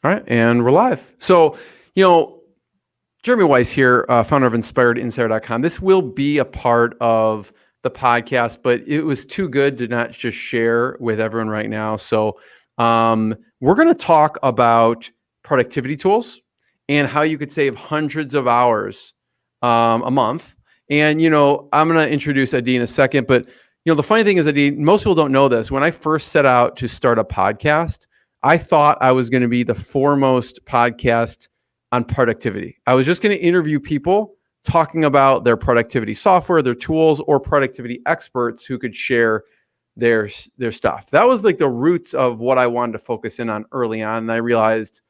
All right, and we're live. So, Jeremy Weiss here, founder of InspiredInsider.com. This will be a part of the podcast, but it was too good to not just share with everyone right now. So, we're going to talk about productivity tools and how you could save hundreds of hours a month. And, I'm going to introduce Adi in a second, but, the funny thing is, Adi, most people don't know this. When I first set out to start a podcast, I thought I was going to be the foremost podcast on productivity. I was just going to interview people talking about their productivity software, their tools, or productivity experts who could share their stuff. That was like the roots of what I wanted to focus in on early on. And I realized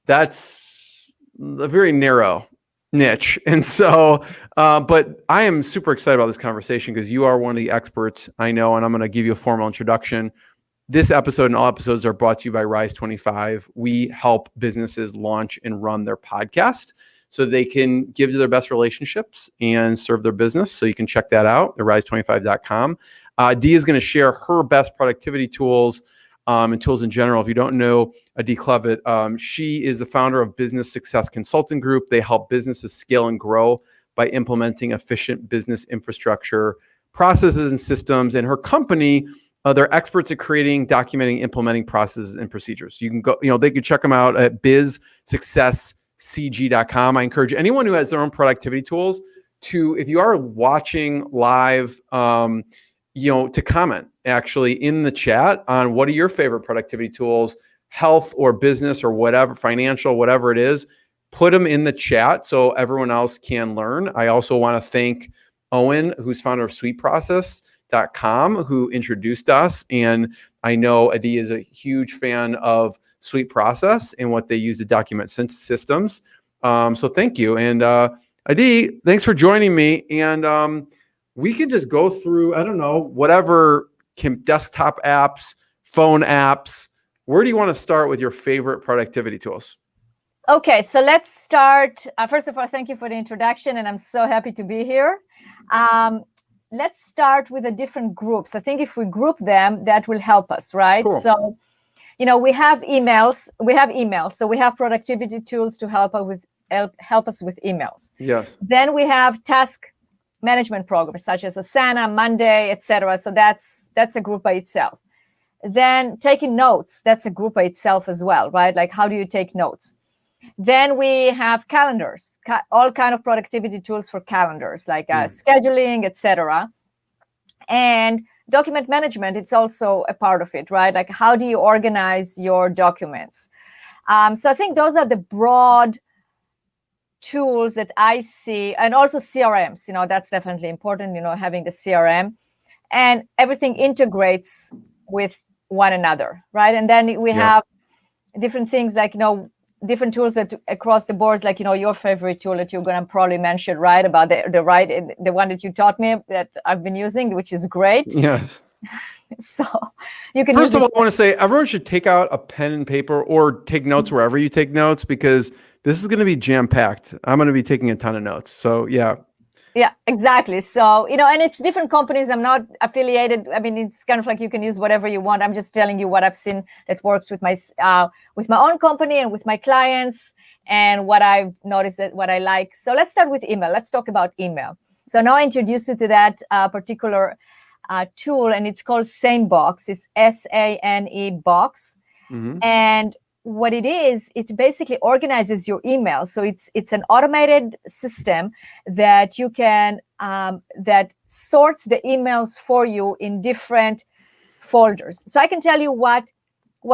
that's a very narrow niche. And so, but I am super excited about this conversation because you are one of the experts I know, and I'm going to give you a formal introduction. This episode and all episodes are brought to you by Rise25. We help businesses launch and run their podcast so they can give to their best relationships and serve their business. So you can check that out at rise25.com. Dee is going to share her best productivity tools and tools in general. If you don't know Dee Klevit, she is the founder of Business Success Consulting Group. They help businesses scale and grow by implementing efficient business infrastructure, processes, and systems. And her company, they're experts at creating, documenting, implementing processes and procedures. You can go, they can check them out at bizsuccesscg.com. I encourage anyone who has their own productivity tools to, if you are watching live, to comment actually in the chat on what are your favorite productivity tools, health or business or whatever, financial, whatever it is, put them in the chat so everyone else can learn. I also want to thank Owen, who's founder of SweetProcess.com, who introduced us. And I know Adi is a huge fan of Sweet Process and what they use to document systems. So thank you. And Adi, thanks for joining me. And we can just go through, I don't know, whatever desktop apps, phone apps. Where do you want to start with your favorite productivity tools? Okay, so let's start. First of all, thank you for the introduction, and I'm so happy to be here. Let's start with the different groups. I think if we group them, that will help us, right? Cool. So, we have emails. So we have productivity tools to help us with emails. Yes. Then we have task management programs such as Asana, Monday, etc. So that's a group by itself. Then taking notes, that's a group by itself as well, right? Like how do you take notes? Then we have calendars, all kind of productivity tools for calendars, like scheduling, etc. And document management, it's also a part of it, right? Like how do you organize your documents? So I think those are the broad tools that I see, and also CRMs, that's definitely important, having the CRM, and everything integrates with one another, right? And then we have different things like, different tools that across the boards, like, your favorite tool that you're going to probably mention, right? About the one that you taught me that I've been using, which is great. Yes. So you can First of all, I want to say everyone should take out a pen and paper or take notes wherever you take notes, because this is going to be jam-packed. I'm going to be taking a ton of notes. So yeah. Yeah, exactly. So, and it's different companies. I'm not affiliated. I mean, it's kind of like you can use whatever you want. I'm just telling you what I've seen that works with my own company and with my clients, and what I've noticed that what I like. So let's start with email. Let's talk about email. So now I introduce you to that particular tool, and it's called SaneBox. It's SANE box. Mm-hmm. And what it is, it basically organizes your email. So it's an automated system that you can that sorts the emails for you in different folders. So I can tell you what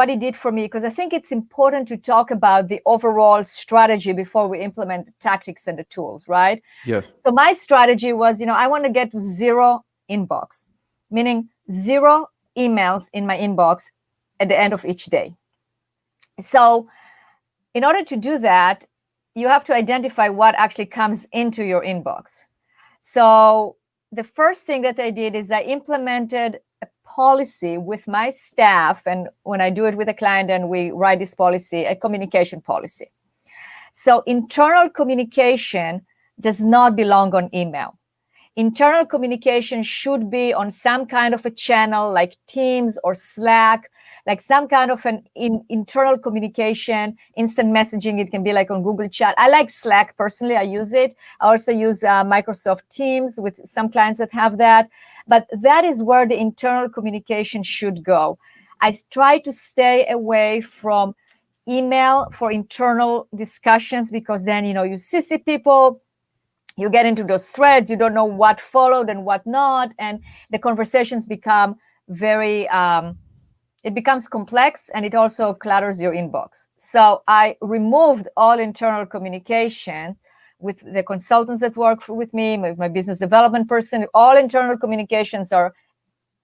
it did for me, because I think it's important to talk about the overall strategy before we implement the tactics and the tools, right? Yes. So my strategy was, I want to get to zero inbox, meaning zero emails in my inbox at the end of each day. So in order to do that, you have to identify what actually comes into your inbox. So the first thing that I did is I implemented a policy with my staff, and when I do it with a client and we write this policy, a communication policy. So internal communication does not belong on email. Internal communication should be on some kind of a channel like Teams or Slack, like some kind of an internal communication, instant messaging. It can be like on Google Chat. I like Slack personally. I use it. I also use Microsoft Teams with some clients that have that. But that is where the internal communication should go. I try to stay away from email for internal discussions, because then, you CC people, you get into those threads, you don't know what followed and what not, and the conversations become very, it becomes complex, and it also clutters your inbox. So I removed all internal communication with the consultants that work with me, with my business development person. All internal communications are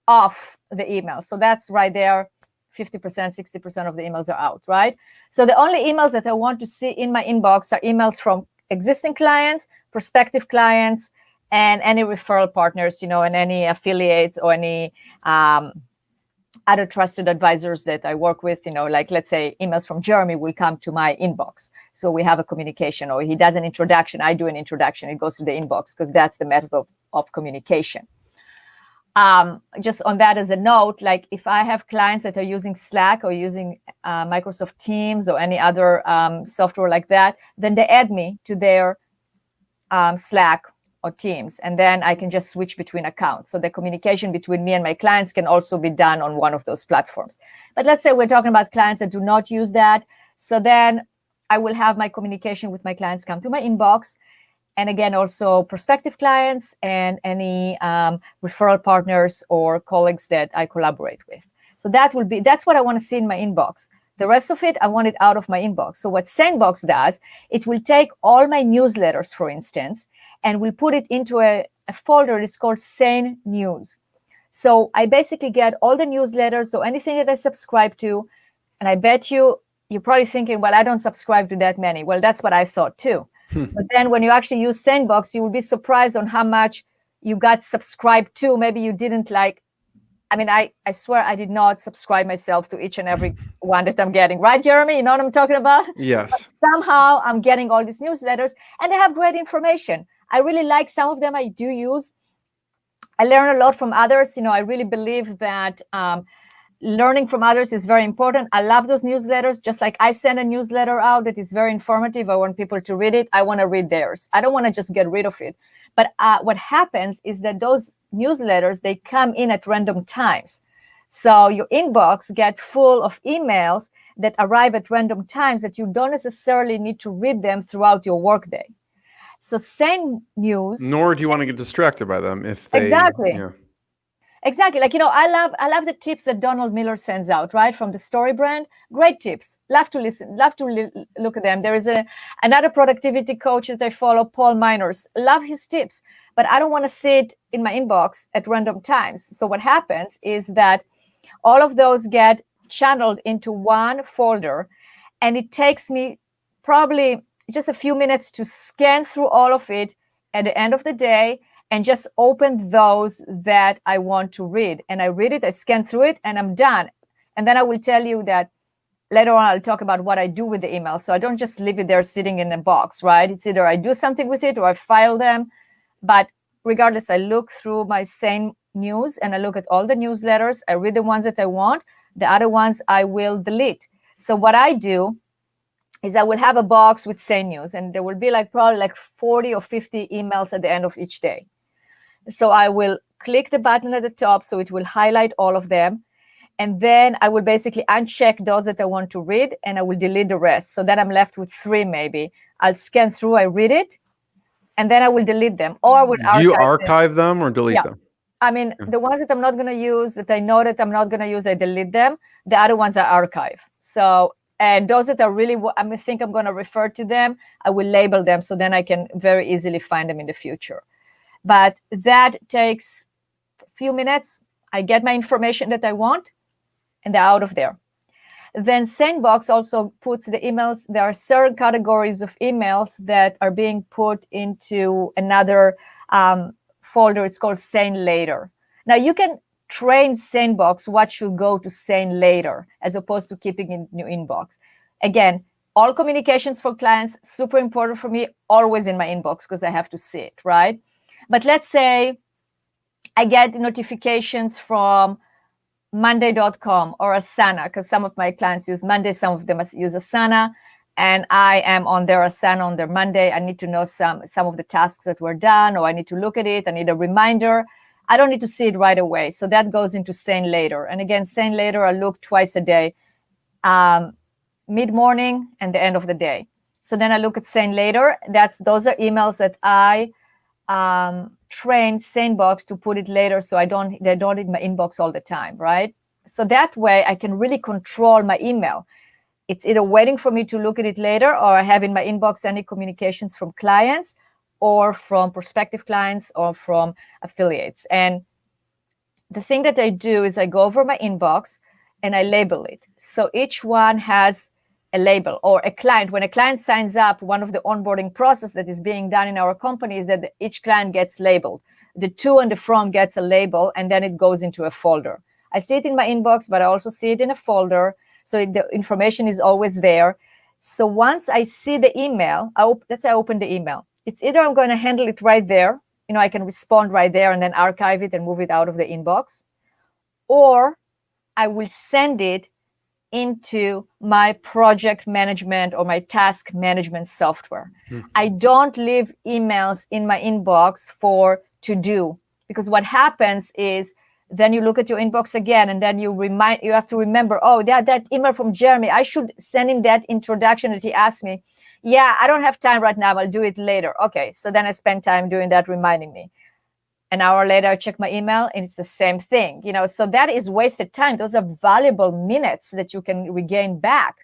off the email. So that's right there, 50%, 60% of the emails are out, right? So the only emails that I want to see in my inbox are emails from existing clients, prospective clients, and any referral partners, and any affiliates or any other trusted advisors that I work with, like let's say emails from Jeremy will come to my inbox. So we have a communication, or he does an introduction, I do an introduction, it goes to the inbox, because that's the method of communication. Just on that as a note, like if I have clients that are using Slack or using Microsoft Teams or any other software like that, then they add me to their Slack or Teams, and then I can just switch between accounts. So the communication between me and my clients can also be done on one of those platforms. But let's say we're talking about clients that do not use that. So then I will have my communication with my clients come to my inbox. And again, also prospective clients and any referral partners or colleagues that I collaborate with. So that's what I want to see in my inbox. The rest of it, I want it out of my inbox. So what SendBox does, it will take all my newsletters, for instance, and will put it into a folder. It's called Sane News. So I basically get all the newsletters, so anything that I subscribe to. And I bet you're probably thinking, well, I don't subscribe to that many. Well, that's what I thought too. But then when you actually use SendBox, you will be surprised on how much you got subscribed to. Maybe you didn't like. I mean, I swear I did not subscribe myself to each and every one that I'm getting. Right, Jeremy? You know what I'm talking about? Yes. But somehow I'm getting all these newsletters, and they have great information. I really like some of them. I do use. I learn a lot from others. I really believe that learning from others is very important. I love those newsletters. Just like I send a newsletter out that is very informative. I want people to read it. I want to read theirs. I don't want to just get rid of it. But what happens is that those newsletters, they come in at random times. So your inbox get full of emails that arrive at random times that you don't necessarily need to read them throughout your workday. So Sane News. Nor do you want to get distracted by them if they. Exactly. Yeah. Exactly. Like, I love the tips that Donald Miller sends out, right? From the Story brand. Great tips. Love to listen. Love to look at them. There is another productivity coach that I follow, Paul Miners. Love his tips, but I don't want to sit in my inbox at random times. So what happens is that all of those get channeled into one folder, and it takes me probably just a few minutes to scan through all of it at the end of the day, and just open those that I want to read. And I read it, I scan through it, and I'm done. And then I will tell you that later on, I'll talk about what I do with the email. So I don't just leave it there sitting in a box, right? It's either I do something with it or I file them. But regardless, I look through my Sane News and I look at all the newsletters. I read the ones that I want. The other ones I will delete. So what I do is I will have a box with Sane News, and there will be probably 40 or 50 emails at the end of each day. So I will click the button at the top, so it will highlight all of them. And then I will basically uncheck those that I want to read, and I will delete the rest. So then I'm left with 3 maybe. I'll scan through, I read it, and then I will delete them. Or I will archive Do you archive them or delete them? I mean, the ones that I'm not going to use, that I know that I'm not going to use, I delete them. The other ones I archive. So, and those that are really, I think I'm going to refer to them, I will label them, so then I can very easily find them in the future. But that takes a few minutes. I get my information that I want, and they're out of there. Then SendBox also puts the emails. There are certain categories of emails that are being put into another folder. It's called Sane Later. Now, you can train SendBox what should go to Sane Later as opposed to keeping in your inbox. Again, all communications for clients, super important for me, always in my inbox because I have to see it, right? But let's say I get notifications from Monday.com or Asana, because some of my clients use Monday, some of them use Asana, and I am on their Asana on their Monday. I need to know some of the tasks that were done, or I need to look at it. I need a reminder. I don't need to see it right away. So that goes into Sane Later. And again, Sane Later, I look twice a day, mid-morning and the end of the day. So then I look at Sane Later. Those are emails that I trained SaneBox to put it later, so they don't in my inbox all the time, right? So that way I can really control my email. It's either waiting for me to look at it later, or I have in my inbox any communications from clients or from prospective clients or from affiliates. And the thing that I do is I go over my inbox and I label it. So each one has a label, or a client. When a client signs up, one of the onboarding process that is being done in our company is that each client gets labeled. The to and the from gets a label, and then it goes into a folder. I see it in my inbox, but I also see it in a folder. So the information is always there. So once I see the email, let's say I open the email. It's either I'm going to handle it right there. I can respond right there and then archive it and move it out of the inbox. Or I will send it into my project management or my task management software. I don't leave emails in my inbox for to do, because what happens is then you look at your inbox again, and then you have to remember, oh, that email from Jeremy, I should send him that introduction that he asked me. Yeah, I don't have time right now. I'll do it later. Okay, so then I spend time doing that, reminding me. An hour later, I check my email, and it's the same thing. So that is wasted time. Those are valuable minutes that you can regain back.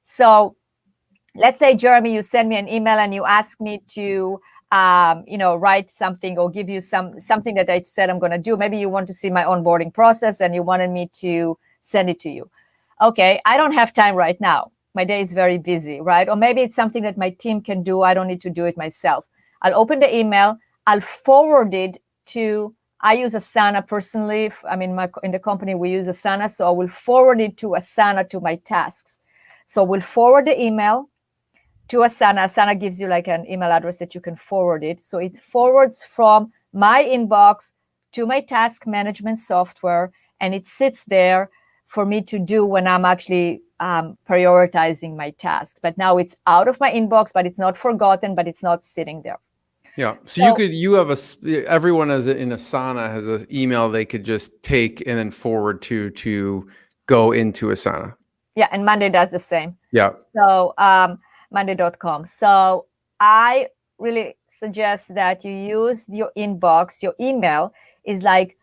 So let's say, Jeremy, you send me an email and you ask me to, write something or give you something that I said I'm going to do. Maybe you want to see my onboarding process and you wanted me to send it to you. Okay, I don't have time right now. My day is very busy, right? Or maybe it's something that my team can do. I don't need to do it myself. I'll open the email. I'll forward it I use Asana personally. In the company, we use Asana. So I will forward it to Asana to my tasks. So we'll forward the email to Asana. Asana gives you like an email address that you can forward it. So it forwards from my inbox to my task management software, and it sits there for me to do when I'm actually prioritizing my tasks. But now it's out of my inbox, but it's not forgotten, but it's not sitting there. Yeah. So you have everyone in Asana has an email they could just take and then forward to go into Asana. Yeah. And Monday does the same. Yeah. So Monday.com. So I really suggest that you use your inbox. Your email is like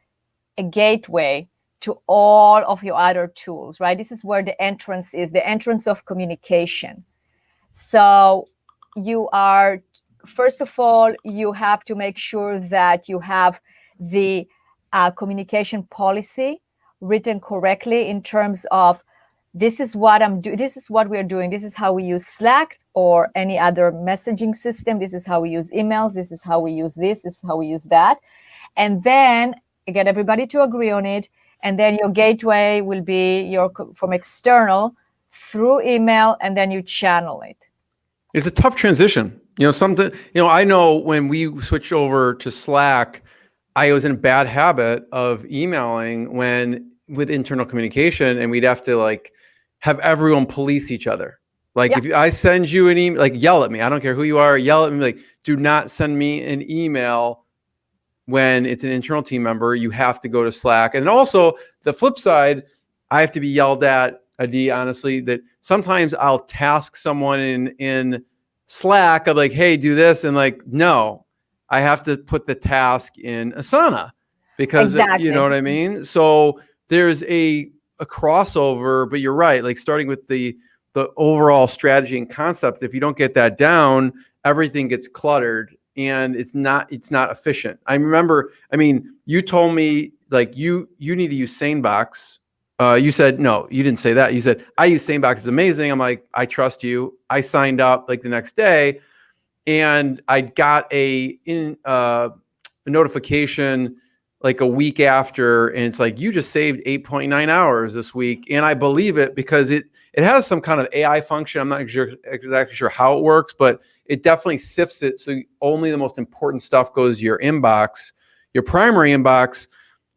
a gateway to all of your other tools, right? This is where the entrance is, the entrance of communication. So first of all, you have to make sure that you have the communication policy written correctly in terms of this is what I'm doing, this is what we're doing, this is how we use Slack or any other messaging system, this is how we use emails, this is how we use this is how we use that. And then you get everybody to agree on it. And then your gateway will be from external through email, and then you channel it. It's a tough transition. I know when we switched over to Slack, I was in a bad habit of emailing with internal communication, and we'd have to have everyone police each other. If I send you an email, yell at me. I don't care who you are, yell at me. Do not send me an email when it's an internal team member. You have to go to Slack. And also the flip side, I have to be yelled at, Adi, honestly, that sometimes I'll task someone in Slack. I'm like, hey, do this. And no, I have to put the task in Asana because you know what I mean? So there's a crossover, but you're right. Starting with the overall strategy and concept, if you don't get that down, everything gets cluttered and it's not efficient. I remember, you told me you need to use SaneBox. You said, no, you didn't say that. You said, I use SaneBox. It's amazing. I'm like, I trust you. I signed up the next day and I got a notification a week after. And it's you just saved 8.9 hours this week. And I believe it because it has some kind of AI function. I'm not exactly sure how it works, but it definitely sifts it. So only the most important stuff goes to your inbox, your primary inbox.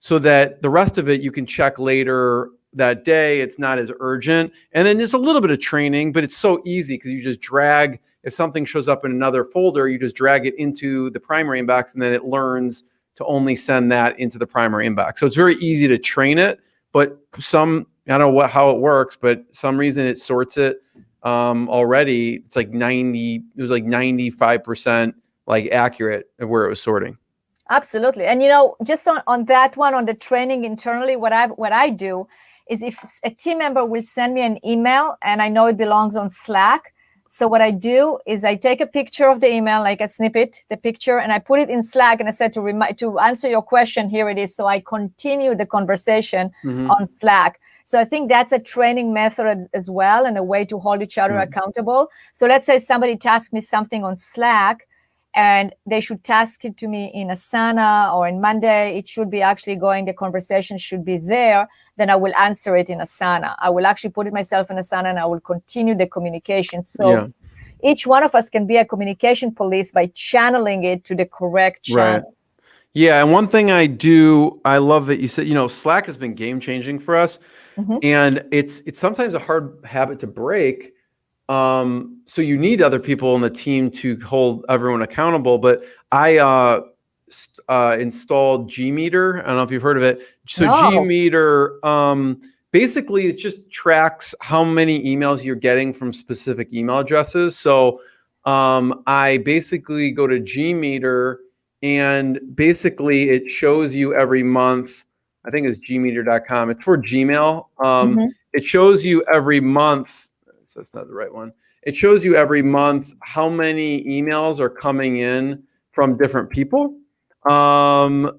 so that the rest of it you can check later that day. It's not as urgent. And then there's a little bit of training, but it's so easy because you just drag, if something shows up in another folder, you just drag it into the primary inbox, and then it learns to only send that into the primary inbox. So it's very easy to train it, but I don't know how it works, but some reason it sorts it already. It's like 95% like accurate of where it was sorting. Absolutely. And just on that one, on the training internally, what I do is, if a team member will send me an email and I know it belongs on Slack, so what I do is I take a picture of the email, like a snippet, the picture, and I put it in Slack, and I said to answer your question, here it is. So I continue the conversation on Slack. So I think that's a training method as well, and a way to hold each other accountable. So let's say somebody tasks me something on Slack, and they should task it to me in Asana or in Monday. It should be actually the conversation should be there. Then I will answer it in Asana. I will actually put it myself in Asana, and I will continue the communication. So each one of us can be a communication police by channeling it to the correct channel. Right. Yeah. And one thing I love that you said, Slack has been game changing for us. And it's sometimes a hard habit to break. So you need other people in the team to hold everyone accountable. But I installed Gmeter. I don't know if you've heard of it. So No. Gmeter, basically it just tracks how many emails you're getting from specific email addresses. So I basically go to Gmeter, and basically it shows you every month. I think it's gmeter.com. It's for Gmail. It shows you every month. So that's not the right one. It shows you every month how many emails are coming in from different people. And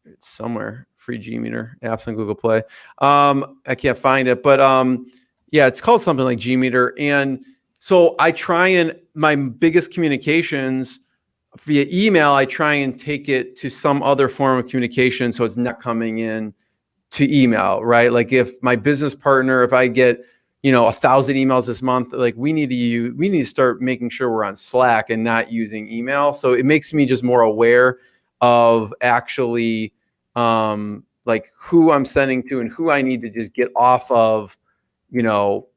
it's somewhere, free Gmeter, apps on Google Play. I can't find it, but yeah, it's called something like Gmeter. And so I try, and my biggest communications via email, I try and take it to some other form of communication, so it's not coming in to email, right? Like if my business partner, if I get 1,000 emails this month, like we need to start making sure we're on Slack and not using email. So it makes me just more aware of actually like who I'm sending to and who I need to just get off of email,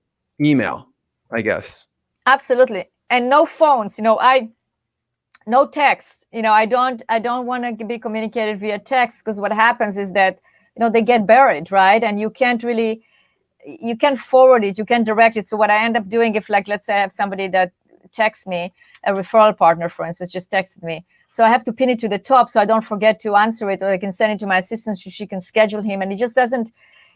I guess. Absolutely. And no phones, no text. I don't want to be communicated via text, because what happens is that they get buried, right? And you can't forward it, you can't direct it. So what I end up doing, if let's say I have somebody that texts me, a referral partner, for instance, just texted me, so I have to pin it to the top so I don't forget to answer it, or I can send it to my assistant so she can schedule him. And it just doesn't.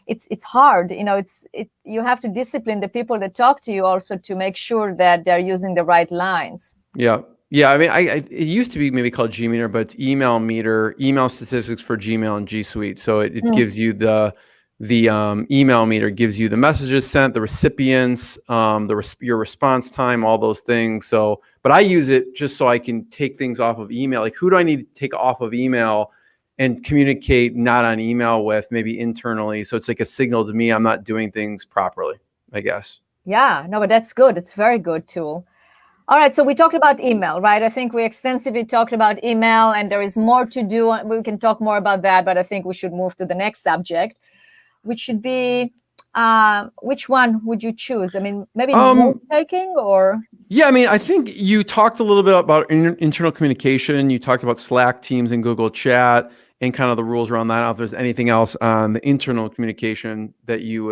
It's hard, you have to discipline the people that talk to you also to make sure that they're using the right lines. Yeah. I mean, it used to be maybe called Gmeter, but it's email meter, email statistics for Gmail and G Suite. So it gives you the email meter, gives you the messages sent, the recipients, your response time, all those things. So, but I use it just so I can take things off of email. Like, who do I need to take off of email and communicate not on email with, maybe internally? So it's like a signal to me I'm not doing things properly, I guess. Yeah, no, but that's good. It's a very good tool. All right, so we talked about email, right? I think we extensively talked about email, and there is more to do. We can talk more about that, but I think we should move to the next subject, which should be, which one would you choose? I mean, maybe note-taking, or? Yeah, I mean, I think you talked a little bit about internal communication. You talked about Slack, Teams, and Google Chat, and kind of the rules around that. I don't know if there's anything else on the internal communication that you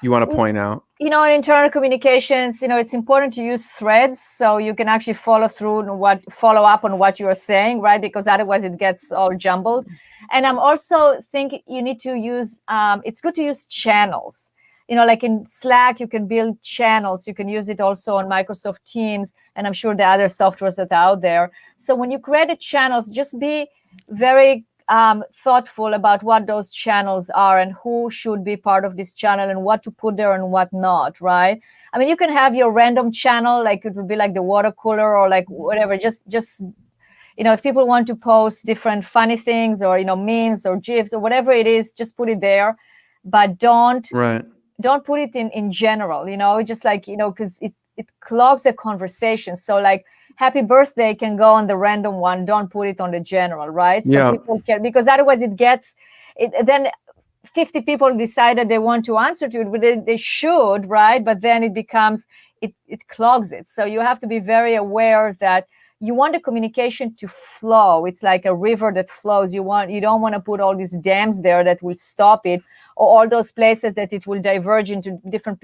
want to point out. In internal communications, it's important to use threads so you can actually follow up on what you're saying, right? Because otherwise it gets all jumbled. And I'm also thinking you need to use, it's good to use channels. Like in Slack, you can build channels. You can use it also on Microsoft Teams, and I'm sure the other softwares that are out there. So when you create the channels, just be very thoughtful about what those channels are and who should be part of this channel and what to put there and what not, right? I mean, you can have your random channel, like it would be like the water cooler or like whatever, just if people want to post different funny things or memes or gifs or whatever it is, just put it there, but don't put it in general, just like because it clogs the conversation. So like happy birthday can go on the random one. Don't put it on the general, right? So Yeah. people can, because otherwise then 50 people decided they want to answer to it, but they should, right? But then it becomes, it clogs it. So you have to be very aware that you want the communication to flow. It's like a river that flows. You don't want to put all these dams there that will stop it, or all those places that it will diverge into different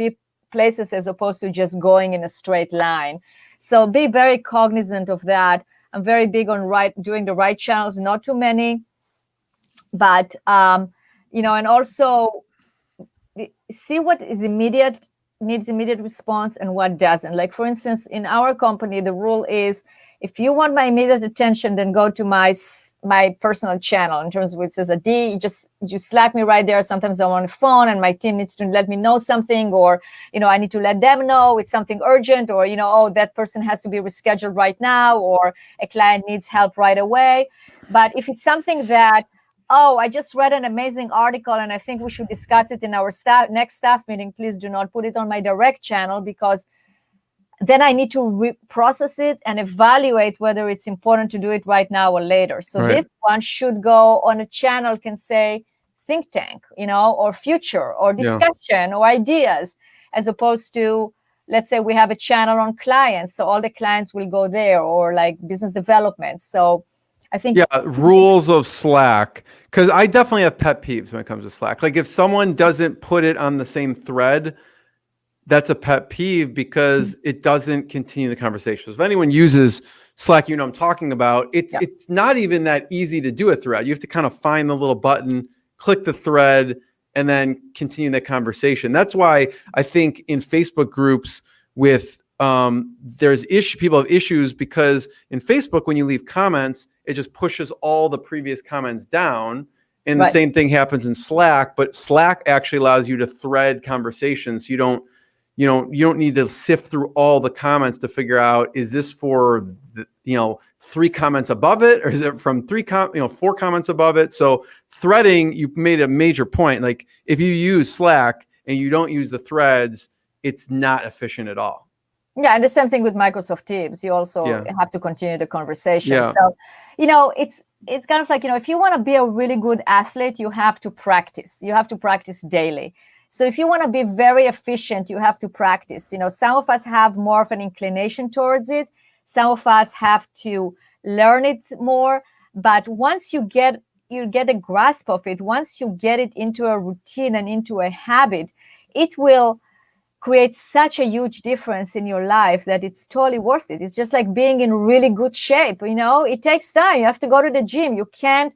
places as opposed to just going in a straight line. So be very cognizant of that. I'm very big on doing the right channels, not too many, but and also see what is needs immediate response and what doesn't. Like, for instance, in our company, the rule is, if you want my immediate attention, then go to my personal channel, in terms of which says a D. You Slack me right there. Sometimes I'm on the phone and my team needs to let me know something, or I need to let them know it's something urgent, or oh, that person has to be rescheduled right now, or a client needs help right away. But if it's something that, oh, I just read an amazing article and I think we should discuss it in our next staff meeting, please do not put it on my direct channel, because then I need to process it and evaluate whether it's important to do it right now or later. So This one should go on a channel, can say think tank, or future, or discussion, or ideas, as opposed to, let's say we have a channel on clients, so all the clients will go there, or like business development. So I think rules of Slack, because I definitely have pet peeves when it comes to Slack. Like, if someone doesn't put it on the same thread, that's a pet peeve, because it doesn't continue the conversation. So if anyone uses Slack, I'm talking about, it's not even that easy to do a thread. You have to kind of find the little button, click the thread, and then continue the conversation. That's why I think in Facebook groups with people have issues, because in Facebook, when you leave comments, it just pushes all the previous comments down. And the same thing happens in Slack, but Slack actually allows you to thread conversations. You don't need to sift through all the comments to figure out, is this for the, 3 comments above it, or is it from 4 comments above it? So threading, you made a major point. Like, if you use Slack and you don't use the threads, it's not efficient at all. Yeah, and the same thing with Microsoft Teams. You also have to continue the conversation. Yeah. So, it's kind of like, if you want to be a really good athlete, you have to practice. You have to practice daily. So if you want to be very efficient, you have to practice. Some of us have more of an inclination towards it. Some of us have to learn it more. But once you get a grasp of it, once you get it into a routine and into a habit, it will create such a huge difference in your life that it's totally worth it. It's just like being in really good shape. It takes time. You have to go to the gym. You can't,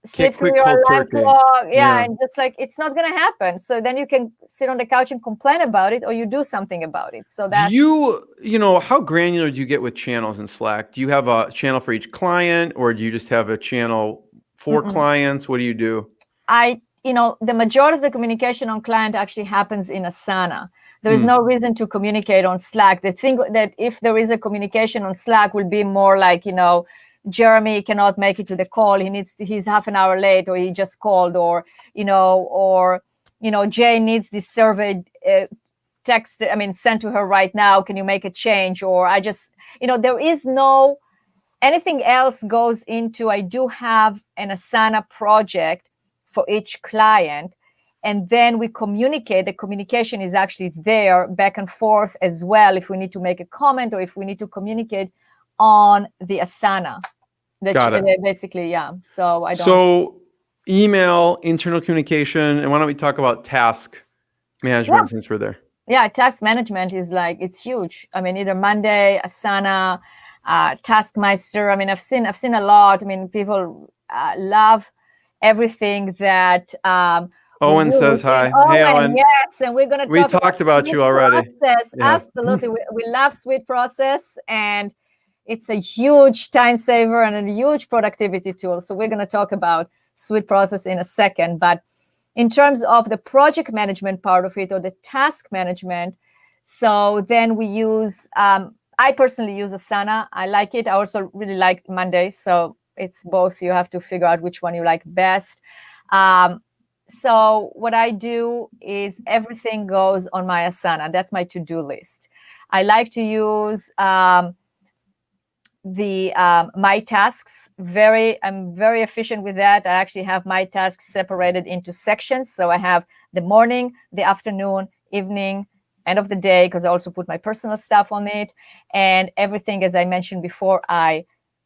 sleep through your alarm clock. And just like, it's not going to happen. So then you can sit on the couch and complain about it, or you do something about it. So that's... how granular do you get with channels in Slack? Do you have a channel for each client, or do you just have a channel for clients? What do you do? The majority of the communication on client actually happens in Asana. There is no reason to communicate on Slack. The thing that if there is a communication on Slack will be more like, Jeremy cannot make it to the call. He's half an hour late, or he just called, or Jay needs this survey sent to her right now. Can you make a change? Or there is no, anything else goes into, I do have an Asana project for each client, and then we communicate. The communication is actually there back and forth as well, if we need to make a comment or if we need to communicate on the Asana. Got it. Basically, so I don't... So email, internal communication, and why don't we talk about task management since we're there? Yeah, task management is like, it's huge. Either Monday, Asana, Taskmeister. I've seen a lot. People love everything that Owen says hi. Hey, Owen. Yes, and we're going to talked about you already. Process. Yeah. Absolutely. We love Sweet Process, and it's a huge time saver and a huge productivity tool. So we're going to talk about Sweet Process in a second. But in terms of the project management part of it, or the task management, so then we use, I personally use Asana. I like it. I also really like Monday. So it's both. You have to figure out which one you like best. So what I do is everything goes on my Asana. That's my to-do list. I like to use my tasks. I'm very efficient with that. I actually have my tasks separated into sections. So I have the morning, the afternoon, evening, end of the day, because I also put my personal stuff on it. And everything, as I mentioned before, I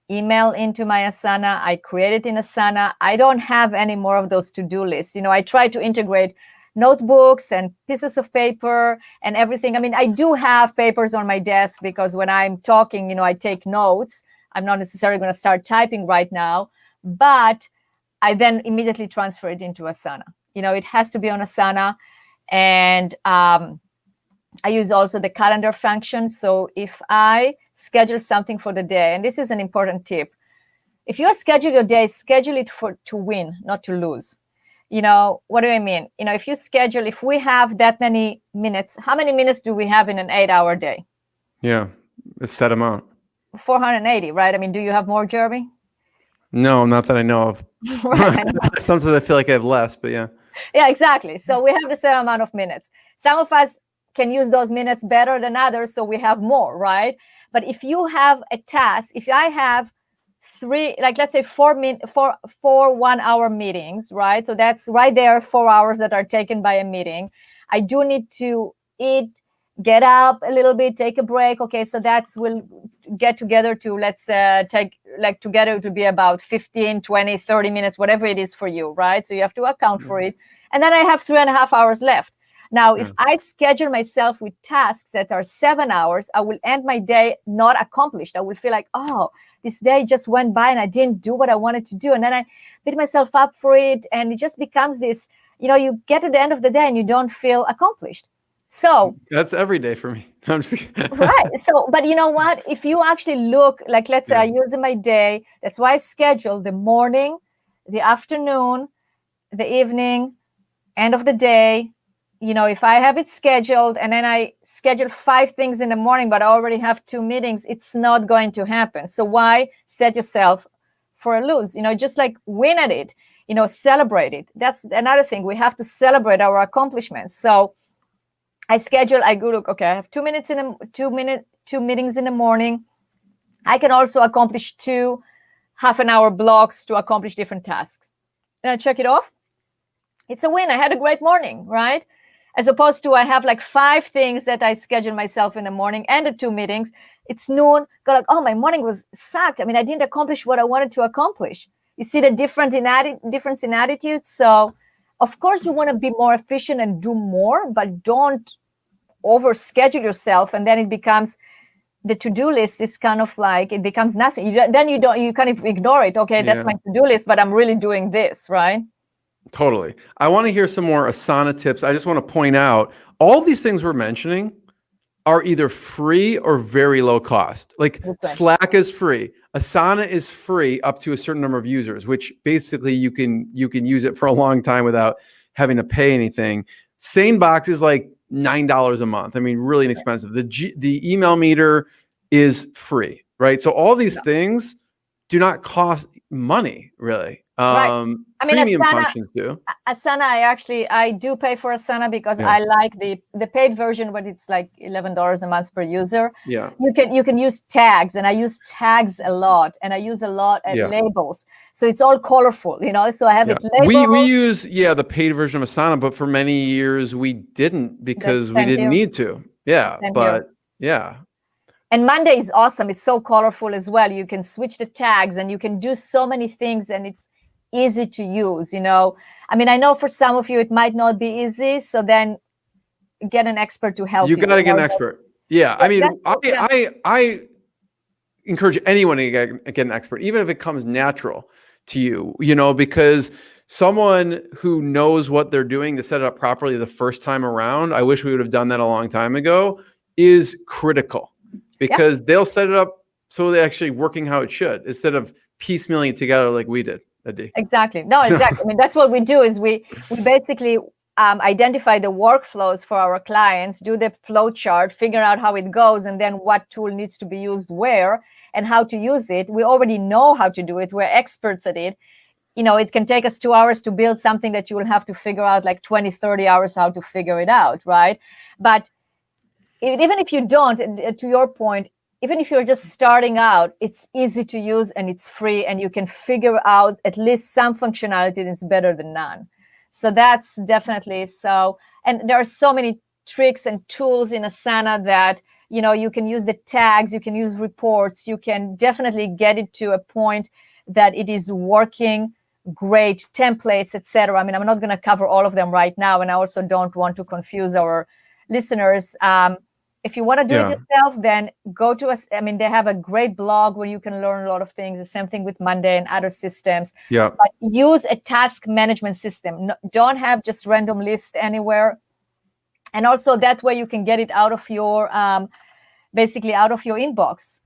email into my Asana. I create it in Asana. I don't have any more of those to-do lists. I try to integrate notebooks and pieces of paper and everything. I mean, I do have papers on my desk because when I'm talking, I take notes. I'm not necessarily going to start typing right now, but I then immediately transfer it into Asana. It has to be on Asana. And I use also the calendar function. So if I schedule something for the day, and this is an important tip, if you schedule your day, schedule it to win, not to lose. What do I mean? If we have that many minutes, how many minutes do we have in an 8-hour day? Yeah, a set amount. 480, right? I mean, do you have more, Jeremy? No, not that I know of. Right, I know. Sometimes I feel like I have less, but yeah. Yeah, exactly. So we have the same amount of minutes. Some of us can use those minutes better than others, so we have more, right? But if you have a task, if I have three, like let's say 4 1-hour meetings, right? So that's right there, 4 hours that are taken by a meeting. I do need to eat, get up a little bit, take a break. Okay, so we'll get together to, let's take, like together it will be about 15, 20, 30 minutes, whatever it is for you, right? So you have to account for it. And then I have 3.5 hours left. Now, if I schedule myself with tasks that are 7 hours, I will end my day not accomplished. I will feel like, oh, this day just went by and I didn't do what I wanted to do. And then I beat myself up for it. And it just becomes this, you get to the end of the day and you don't feel accomplished. So that's every day for me. I'm just right. So, but you know what? If you actually look, like, let's say I use in my day, that's why I schedule the morning, the afternoon, the evening, end of the day. If I have it scheduled and then I schedule 5 things in the morning, but I already have 2 meetings, it's not going to happen. So why set yourself for a lose? Just like win at it, celebrate it. That's another thing. We have to celebrate our accomplishments. So I go look, okay, I have 2 meetings in the morning. I can also accomplish 2 half-an-hour blocks to accomplish different tasks. And I check it off. It's a win. I had a great morning, right? As opposed to I have like 5 things that I schedule myself in the morning and the 2 meetings. It's noon. Go like, oh, my morning was sucked. I mean, I didn't accomplish what I wanted to accomplish. You see the difference in attitude. So, of course, we want to be more efficient and do more, but don't overschedule yourself. And then it becomes, the to-do list is kind of like, it becomes nothing. You kind of ignore it. Okay, that's my to-do list, but I'm really doing this, right? Totally. I want to hear some more Asana tips. I just want to point out all these things we're mentioning are either free or very low cost. Like Slack is free. Asana is free up to a certain number of users, which basically you can use it for a long time without having to pay anything. SaneBox is like $9 a month. I mean, really inexpensive. The email meter is free, right? So all these things do not cost money, really. Right. I mean, premium Asana, functions do. Asana, I do pay for Asana because I like the paid version, but it's like $11 a month per user. Yeah. You can use tags, and I use tags a lot, and I use a lot at labels. So it's all colorful, So I have it labeled. We use the paid version of Asana, but for many years we didn't because we didn't need to. Yeah, but And Monday is awesome. It's so colorful as well. You can switch the tags and you can do so many things, and it's easy to use, I mean, I know for some of you it might not be easy, so then get an expert to help you. You got to get an expert. Yeah, I mean, I encourage anyone to get an expert, even if it comes natural to you, because someone who knows what they're doing to set it up properly the first time around, I wish we would have done that a long time ago, is critical, because they'll set it up so they're actually working how it should, instead of piecemealing it together like we did. Exactly. No, exactly. I mean, that's what we do is we basically identify the workflows for our clients, do the flow chart, figure out how it goes, and then what tool needs to be used where and how to use it. We already know how to do it. We're experts at it. It can take us 2 hours to build something that you will have to figure out like 20, 30 hours how to figure it out, right? But even if you don't, to your point, even if you're just starting out, it's easy to use and it's free, and you can figure out at least some functionality that's better than none. So that's definitely so. And there are so many tricks and tools in Asana that, you can use the tags, you can use reports, you can definitely get it to a point that it is working great, templates, etc. I mean, I'm not going to cover all of them right now, and I also don't want to confuse our listeners. If you want to do it yourself, then go to us. I mean, they have a great blog where you can learn a lot of things. The same thing with Monday and other systems. Yeah. But use a task management system. Don't have just random list anywhere. And also that way you can get it out of your, basically out of your inbox.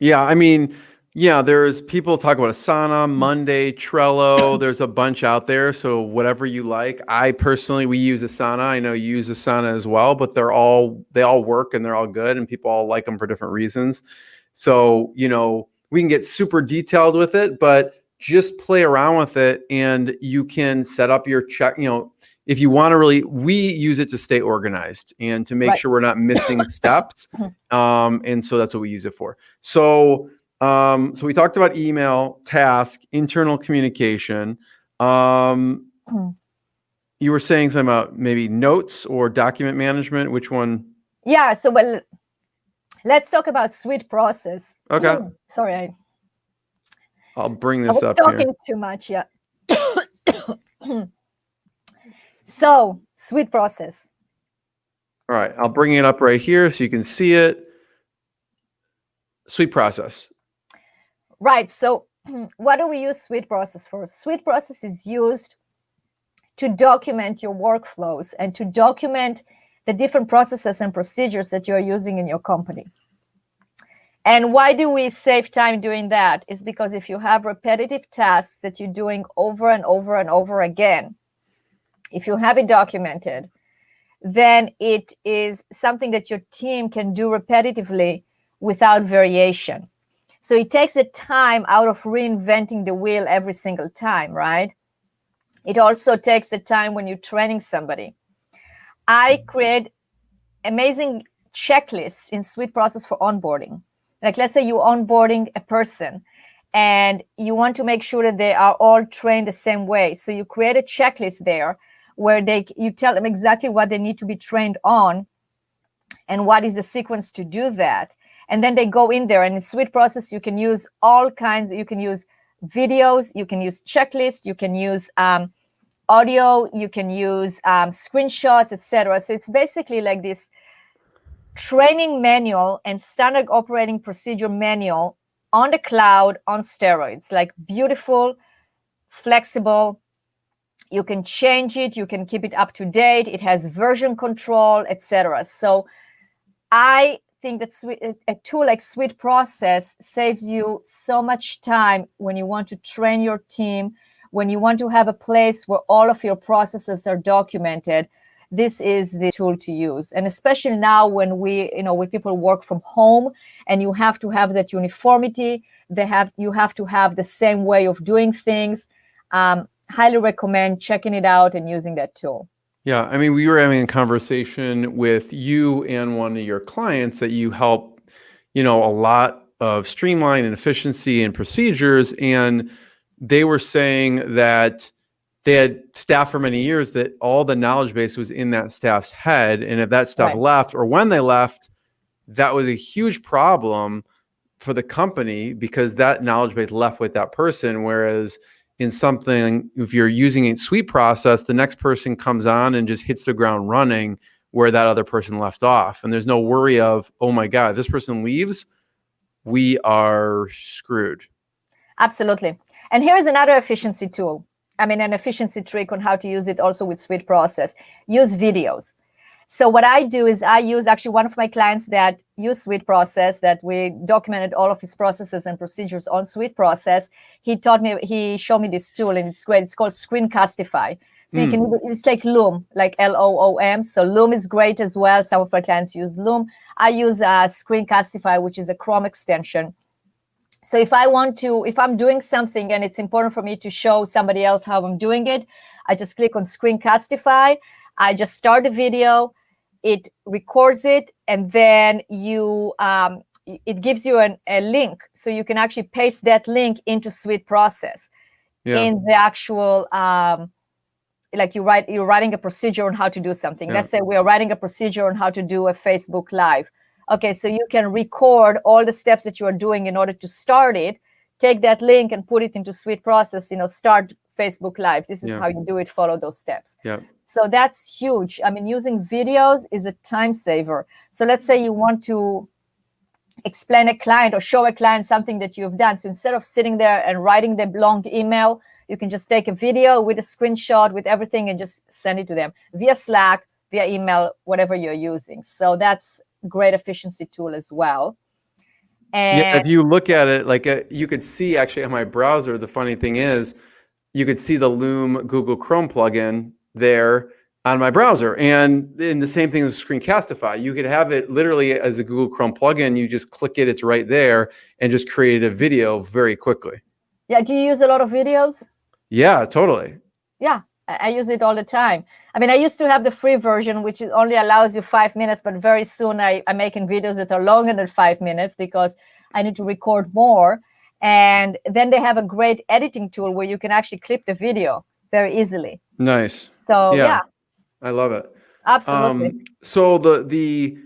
Yeah. I mean, yeah, there's people talk about Asana, Monday, Trello. There's a bunch out there. So whatever you like. We use Asana. I know you use Asana as well, but they all work and they're all good, and people all like them for different reasons. So, we can get super detailed with it, but just play around with it, and you can set up your check. If you want to we use it to stay organized and to make sure we're not missing steps. And so that's what we use it for. So we talked about email, task, internal communication. You were saying something about maybe notes or document management. Which one? Yeah. So, let's talk about suite process. Okay. Sorry. I'll bring this up talking here. Too much. Yeah. So, suite process. All right. I'll bring it up right here so you can see it. Suite process. Right. So what do we use suite process for? Suite process is used to document your workflows and to document the different processes and procedures that you're using in your company. And why do we save time doing that? Is because if you have repetitive tasks that you're doing over and over and over again, if you have it documented, then it is something that your team can do repetitively without variation. So it takes the time out of reinventing the wheel every single time, right? It also takes the time when you're training somebody. I create amazing checklists in suite process for onboarding. Like, let's say you're onboarding a person and you want to make sure that they are all trained the same way. So you create a checklist there where you tell them exactly what they need to be trained on and what is the sequence to do that. And then they go in there, and in suite process, you can use all kinds. You can use videos, you can use checklists, you can use audio, you can use screenshots, etc. So it's basically like this training manual and standard operating procedure manual on the cloud on steroids, like beautiful, flexible. You can change it, you can keep it up to date. It has version control, etc. So I think that a tool like Suite Process saves you so much time when you want to train your team, when you want to have a place where all of your processes are documented. This is the tool to use. And especially now when when people work from home and you have to have that uniformity, you have to have the same way of doing things. Highly recommend checking it out and using that tool. Yeah, I mean, we were having a conversation with you and one of your clients that you help, a lot of streamline and efficiency and procedures. And they were saying that they had staff for many years that all the knowledge base was in that staff's head. And if that staff left, or when they left, that was a huge problem for the company because that knowledge base left with that person. Whereas in something, if you're using a suite process, the next person comes on and just hits the ground running where that other person left off. And there's no worry of, oh my God, this person leaves, we are screwed. Absolutely. And here's another efficiency tool. An efficiency trick on how to use it also with Suite Process. Use videos. So what I do is I use actually one of my clients that use Suite Process, that we documented all of his processes and procedures on Suite Process. He showed me this tool, and it's great. It's called Screencastify. So you can, it's like Loom, like Loom. So Loom is great as well. Some of my clients use Loom. I use Screencastify, which is a Chrome extension. So if I'm doing something and it's important for me to show somebody else how I'm doing it, I just click on Screencastify. I just start a video, it records it, and then you it gives you a link, so you can actually paste that link into Sweet Process in the actual like you're writing a procedure on how to do something. Let's say we are writing a procedure on how to do a Facebook Live. Okay, so you can record all the steps that you are doing in order to start it, take that link and put it into Sweet Process, start Facebook Live. This is how you do it, follow those steps. So that's huge. I mean, using videos is a time saver. So let's say you want to explain a client or show a client something that you've done. So instead of sitting there and writing the long email, you can just take a video with a screenshot with everything and just send it to them via Slack, via email, whatever you're using. So that's a great efficiency tool as well. And if you look at it, like you could see actually on my browser, the funny thing is you could see the Loom Google Chrome plugin there on my browser. And in the same thing as Screencastify, you could have it literally as a Google Chrome plugin. You just click it, it's right there, and just create a video very quickly. Yeah, do you use a lot of videos? Yeah, totally. Yeah, I use it all the time. I mean, I used to have the free version, which only allows you 5 minutes, but very soon I'm making videos that are longer than 5 minutes because I need to record more. And then they have a great editing tool where you can actually clip the video very easily. Nice. So yeah. I love it. Absolutely. So the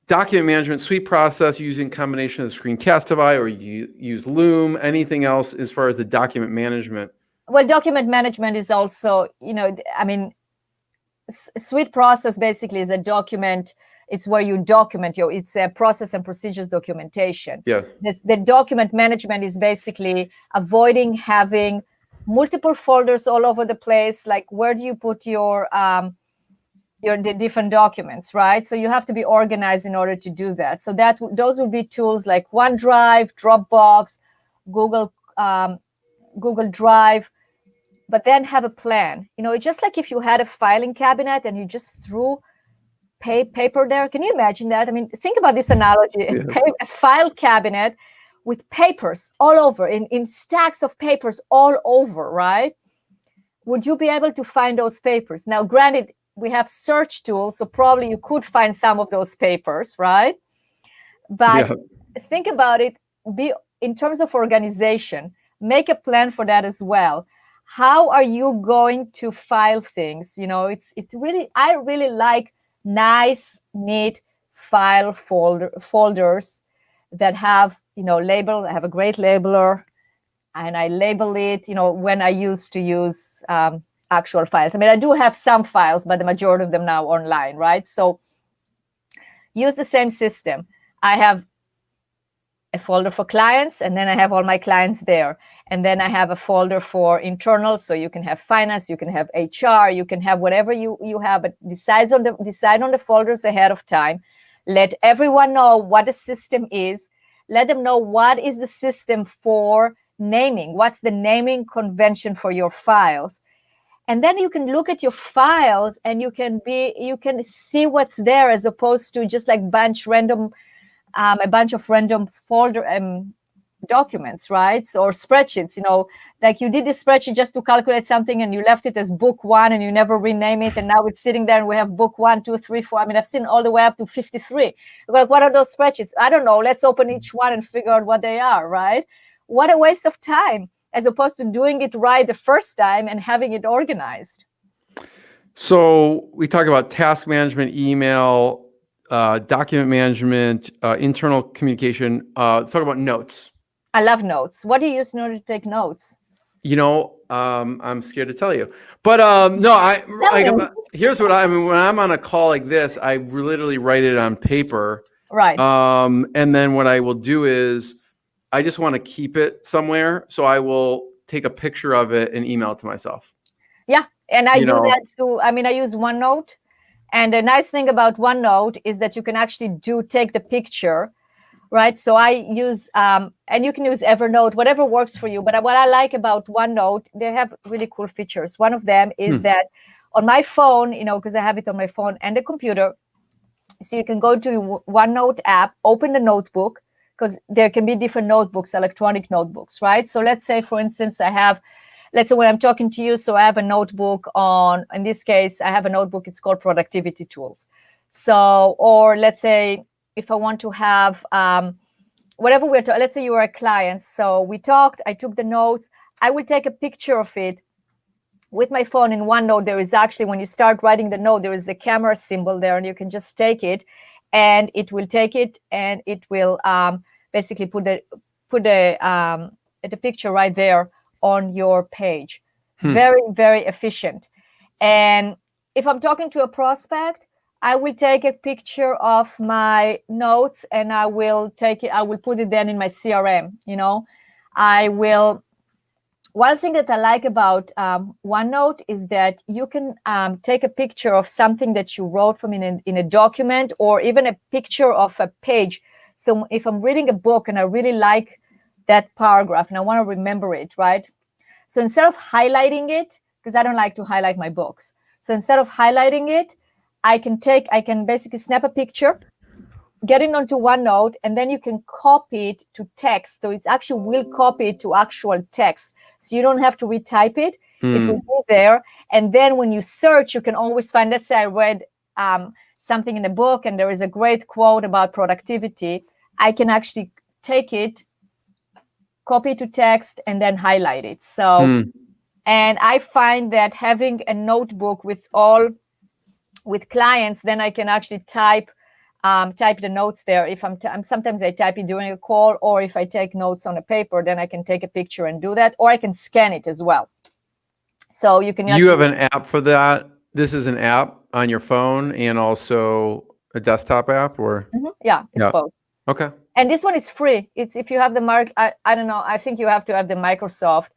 document management Sweet Process using combination of Screencastify, or you use Loom, anything else as far as the document management? Well, document management is also, I mean, Sweet Process basically is a document. It's where you document it's a process and procedures documentation. Yeah. The document management is basically avoiding having multiple folders all over the place. Like, where do you put the different documents, right? So you have to be organized in order to do that. So those would be tools like OneDrive, Dropbox, Google Drive, but then have a plan. Just like if you had a filing cabinet and you just threw paper there. Can you imagine that? I mean, think about this analogy. A file cabinet with papers all over, in stacks of papers all over, right? Would you be able to find those papers? Now, granted, we have search tools, so probably you could find some of those papers, right? But think about it, in terms of organization, make a plan for that as well. How are you going to file things? I really like nice, neat file folders that have, label. I have a great labeler, and I label it, when I used to use actual files. I mean, I do have some files, but the majority of them now online, right? So use the same system. I have a folder for clients, and then I have all my clients there. And then I have a folder for internal, so you can have finance, you can have HR, you can have whatever you have, but decide on the folders ahead of time. Let everyone know what the system is. Let them know what is the system for naming. What's the naming convention for your files? And then you can look at your files and you can see what's there, as opposed to just like a bunch of random folder documents, right? Or spreadsheets, like you did this spreadsheet just to calculate something and you left it as book 1 and you never rename it, and now it's sitting there and we have book 1, 2, 3, 4. I mean, I've seen all the way up to 53. Like, what are those spreadsheets? I don't know. Let's open each one and figure out what they are, right? What a waste of time, as opposed to doing it right the first time and having it organized. So we talk about task management, email, document management, internal communication. Let's talk about notes. I love notes. What do you use in order to take notes? I'm scared to tell you, but here's what when I'm on a call like this, I literally write it on paper. Right. And then what I will do is I just want to keep it somewhere. So I will take a picture of it and email it to myself. Yeah. And I do that too. I mean, I use OneNote. And the nice thing about OneNote is that you can actually take the picture, right? So I use, and you can use Evernote, whatever works for you. But what I like about OneNote, they have really cool features. One of them is that on my phone, because I have it on my phone and the computer, so you can go to OneNote app, open the notebook, because there can be different notebooks, electronic notebooks, right? So let's say, for instance, let's say when I'm talking to you, so I have a notebook in this case, I have a notebook, it's called Productivity Tools. So, or let's say if I want to have whatever we're talking, let's say you are a client. So we talked, I took the notes. I will take a picture of it with my phone. In OneNote, there is actually, when you start writing the note, there is the camera symbol there, and you can just take it, and it will take it, and it will basically put the picture right there on your page. Very, very efficient. And if I'm talking to a prospect, I will take a picture of my notes, and I will put it then in my CRM. One thing that I like about OneNote is that you can take a picture of something that you wrote from in a document, or even a picture of a page. So if I'm reading a book and I really like that paragraph and I want to remember it, right? So instead of highlighting it, because I don't like to highlight my books. So instead of highlighting it, I can basically snap a picture, get it onto OneNote, and then you can copy it to text. So it actually will copy it to actual text. So you don't have to retype it. It will be there. And then when you search, you can always find, let's say I read something in a book and there is a great quote about productivity. I can actually take it, copy it to text, and then highlight it. So, and I find that having a notebook with clients, then I can actually type the notes there. If sometimes I type it during a call, or if I take notes on a paper, then I can take a picture and do that, or I can scan it as well. So you can. You have an app for that? This is an app on your phone and also a desktop app, or? Yeah, it's both. Okay. And this one is free. It's if you have the I don't know. I think you have to have the Microsoft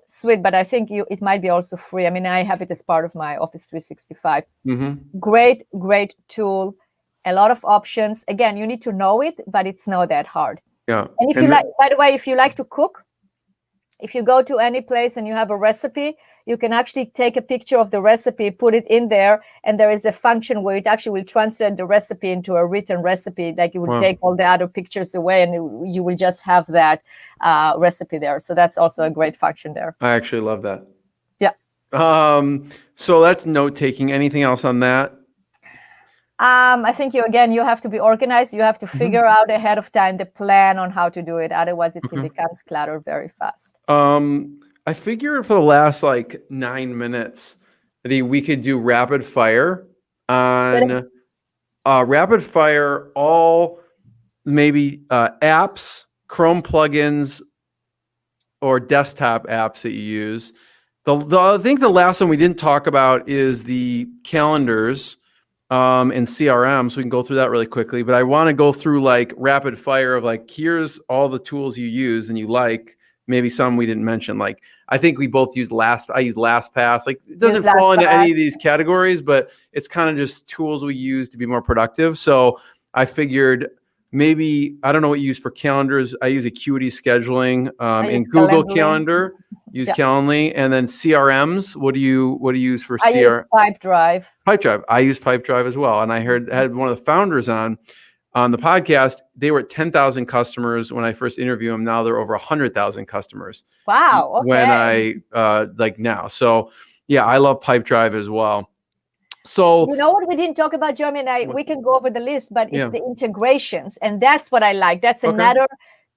suite, but I think it might be also free. I mean, I have it as part of my Office 365. Great tool. A lot of options. Again, you need to know it, but it's not that hard. Yeah. And if you like, by the way, if you like to cook, if you go to any place and you have a recipe, you can actually take a picture of the recipe, put it in there, and there is a function where it actually will translate the recipe into a written recipe. Like you will take all the other pictures away, and you will just have that recipe there. So that's also a great function there. I actually love that. Yeah. So that's note taking. Anything else on that? I think you have to be organized. You have to figure out ahead of time the plan on how to do it. Otherwise, it becomes cluttered very fast. I figure for the last 9 minutes, we could do rapid fire on rapid fire, all maybe apps, Chrome plugins, or desktop apps that you use. I think the last one we didn't talk about is the calendars and CRM, so we can go through that really quickly. But I want to go through rapid fire of here's all the tools you use and you maybe some we didn't mention. I think we both use I use LastPass. It doesn't fall into any of these categories, but it's kind of just tools we use to be more productive. So I figured maybe, I don't know what you use for calendars. I use Acuity scheduling and Google Calendar. Use Calendly. And then CRMs. What do you use for CRM? I use Pipedrive. Pipedrive. I use Pipedrive as well. And I had one of the founders on the podcast. They were at 10,000 customers when I first interviewed them. Now they're over 100,000 customers. Wow. Okay. When I now. So yeah, I love Pipedrive as well. So you know what we didn't talk about, Jeremy and I? We can go over the list, but it's the integrations, and that's what I like. That's another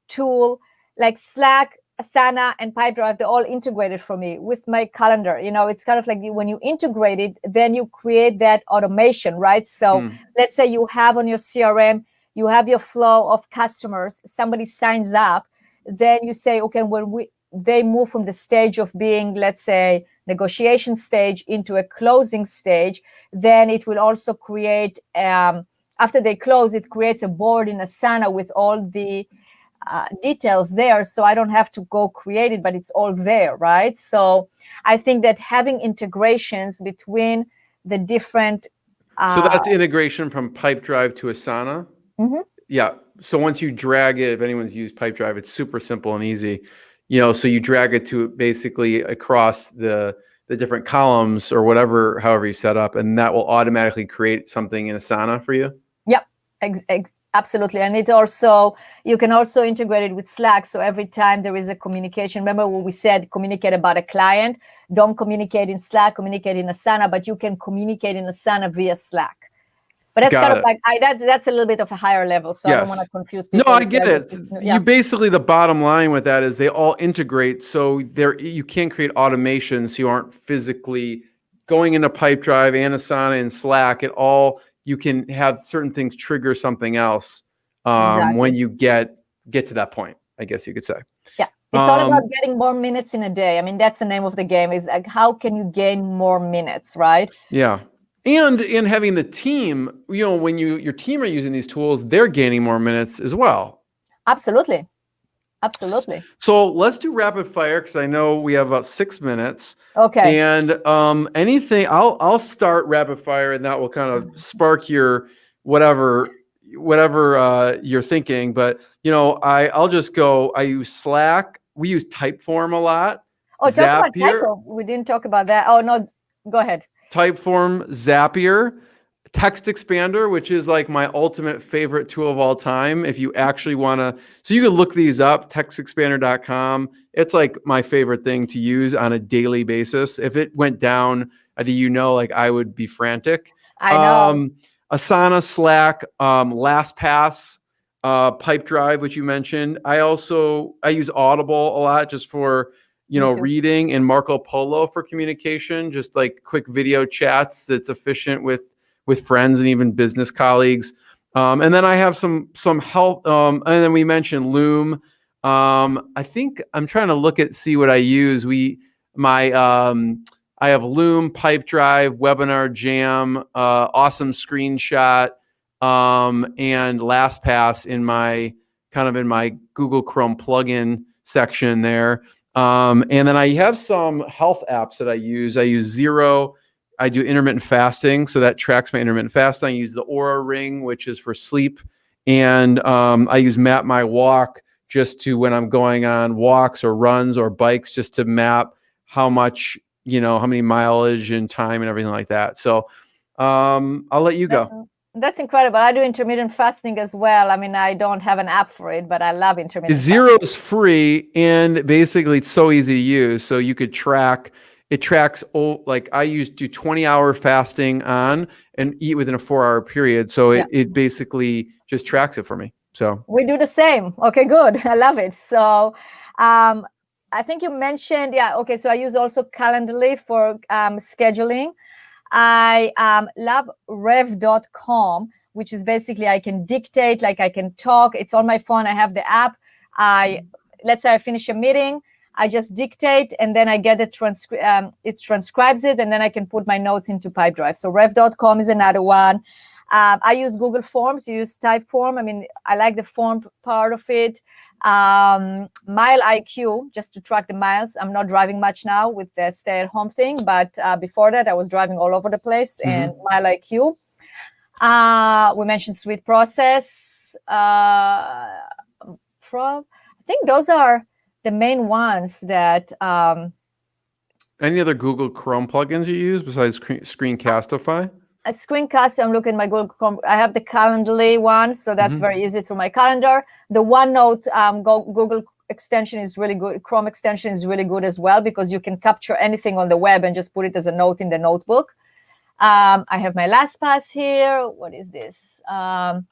tool like Slack, Asana, and Pipedrive. They're all integrated for me with my calendar. It's kind of like when you integrate it, then you create that automation, right? So let's say you have on your CRM, you have your flow of customers. Somebody signs up, then you say, okay, when they move from the stage of being, let's say, negotiation stage into a closing stage, then it will also create, after they close, it creates a board in Asana with all the details there. So I don't have to go create it, but it's all there, right? So I think that having integrations between the different... so that's integration from Pipedrive to Asana? Yeah. So once you drag it, if anyone's used Pipedrive, it's super simple and easy. So you drag it to basically across the different columns or however you set up, and that will automatically create something in Asana for you. Yep, absolutely. And you can also integrate it with Slack. So every time there is a communication, remember what we said, communicate about a client, don't communicate in Slack, communicate in Asana, but you can communicate in Asana via Slack. But that's Got kind of it. like that's a little bit of a higher level, so I don't want to confuse No, people. I get it. You basically, the bottom line with that is they all integrate. So you can create automation, so you aren't physically going into Pipedrive and Asana and Slack. You can have certain things trigger something else when you get to that point, I guess you could say. Yeah. It's all about getting more minutes in a day. I mean, that's the name of the game, is like, how can you gain more minutes, right? Yeah. And in having the team, when your team are using these tools, they're gaining more minutes as well. Absolutely. Absolutely. So let's do rapid fire, because I know we have about 6 minutes. Okay. And anything, I'll start rapid fire, and that will kind of spark your whatever you're thinking. But I'll just go. I use Slack. We use Typeform a lot. Oh, talk about Typeform. We didn't talk about that. Oh no, go ahead. Typeform, Zapier, Text Expander, which is like my ultimate favorite tool of all time. If you actually want to, so you can look these up, textexpander.com. It's like my favorite thing to use on a daily basis. If it went down, like I would be frantic. I know. Asana, Slack, LastPass, Pipedrive, which you mentioned. I use Audible a lot just for reading, and Marco Polo for communication, just like quick video chats that's efficient with friends and even business colleagues. And then I have some help. And then we mentioned Loom. I think I'm trying to see what I use. I have Loom, Pipedrive, Webinar Jam, Awesome Screenshot, and LastPass in my Google Chrome plugin section there. And then I have some health apps that I use. I use Zero. I do intermittent fasting, so that tracks my intermittent fasting. I use the Oura Ring, which is for sleep. And I use Map My Walk just to, when I'm going on walks or runs or bikes, just to map how much, how many mileage and time and everything like that. So I'll let you go. That's incredible. I do intermittent fasting as well. I mean, I don't have an app for it, but I love intermittent fasting. Zero is free, and basically it's so easy to use. So you could track. It tracks, like I do 20-hour fasting on and eat within a 4-hour period. So it basically just tracks it for me. So we do the same. Okay, good. I love it. So I think you mentioned, okay. So I use also Calendly for scheduling. I love rev.com, which is basically I can dictate, like I can talk. It's on my phone. I have the app. Let's say I finish a meeting. I just dictate, and then I get it transcribes it, and then I can put my notes into Pipedrive. So rev.com is another one. I use Google Forms. You use Typeform. I mean, I like the form part of it. Mile IQ, just to track the miles. I'm not driving much now with the stay-at-home thing, but before that, I was driving all over the place. And Mile IQ. We mentioned Sweet Process. I think those are the main ones that. Any other Google Chrome plugins you use besides Screencastify? A Screencast, I'm looking at my Google Chrome. I have the Calendly one, so that's very easy through my calendar. The Onenote Google extension is really good. Chrome extension is really good as well, because you can capture anything on the web and just put it as a note in the notebook. I have my LastPass here. What is this? Grammarly.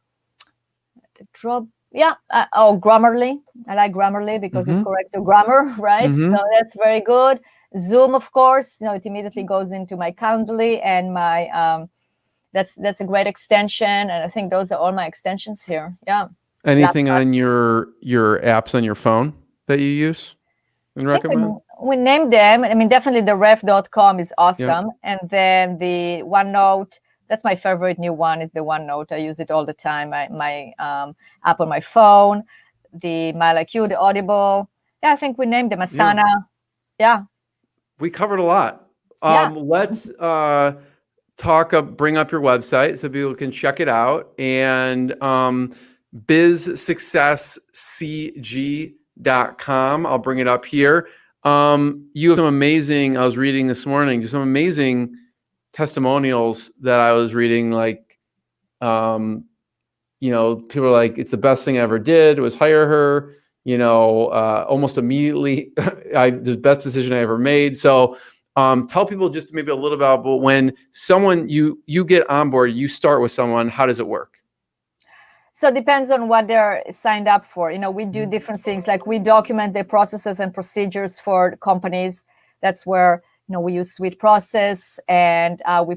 I like Grammarly because it corrects your grammar, right? So that's very good. Zoom, of course, it immediately goes into my Calendly and my that's a great extension, and I think those are all my extensions here. Yeah. Anything on your apps on your phone that you use and recommend? We named them. I mean, definitely the rev.com is awesome, and then the OneNote. That's my favorite new one, is the OneNote. I use it all the time. My app on my phone, the MileIQ, the Audible. Yeah, I think we named them. Asana. Yeah. We covered a lot. Let's bring up your website so people can check it out. And bizsuccesscg.com. I'll bring it up here. You have some amazing, I was reading this morning, just some amazing testimonials that I was reading, like, people are like, it's the best thing I ever did was hire her, almost immediately, the best decision I ever made. So Tell people just maybe a little about when someone you get on board, you start with someone, how does it work? So it depends on what they're signed up for. We do different things, like we document the processes and procedures for companies. That's where we use Suite Process, and we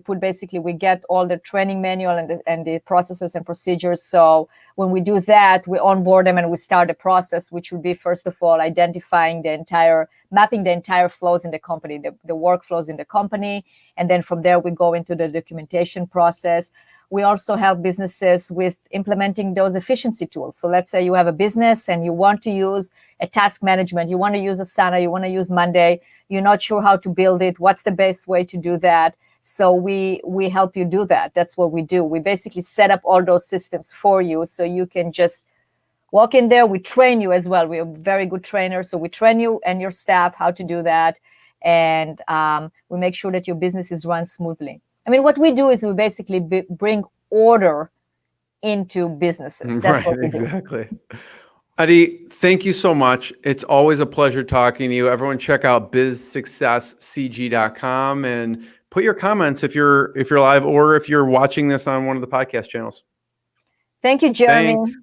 get all the training manual and the processes and procedures. So when we do that, we onboard them and we start the process, which would be, first of all, mapping the entire flows in the company, the workflows in the company. And then from there, we go into the documentation process. We also help businesses with implementing those efficiency tools. So let's say you have a business and you want to use a task management. You want to use Asana. You want to use Monday. You're not sure how to build it. What's the best way to do that? So we help you do that. That's what we do. We basically set up all those systems for you so you can just walk in there. We train you as well. We're very good trainers. So we train you and your staff how to do that. And we make sure that your business is run smoothly. I mean, what we do is we basically bring order into businesses. That's what we do. Exactly. Adi, thank you so much. It's always a pleasure talking to you. Everyone check out bizsuccesscg.com and put your comments if you're live or if you're watching this on one of the podcast channels. Thank you, Jeremy. Thanks.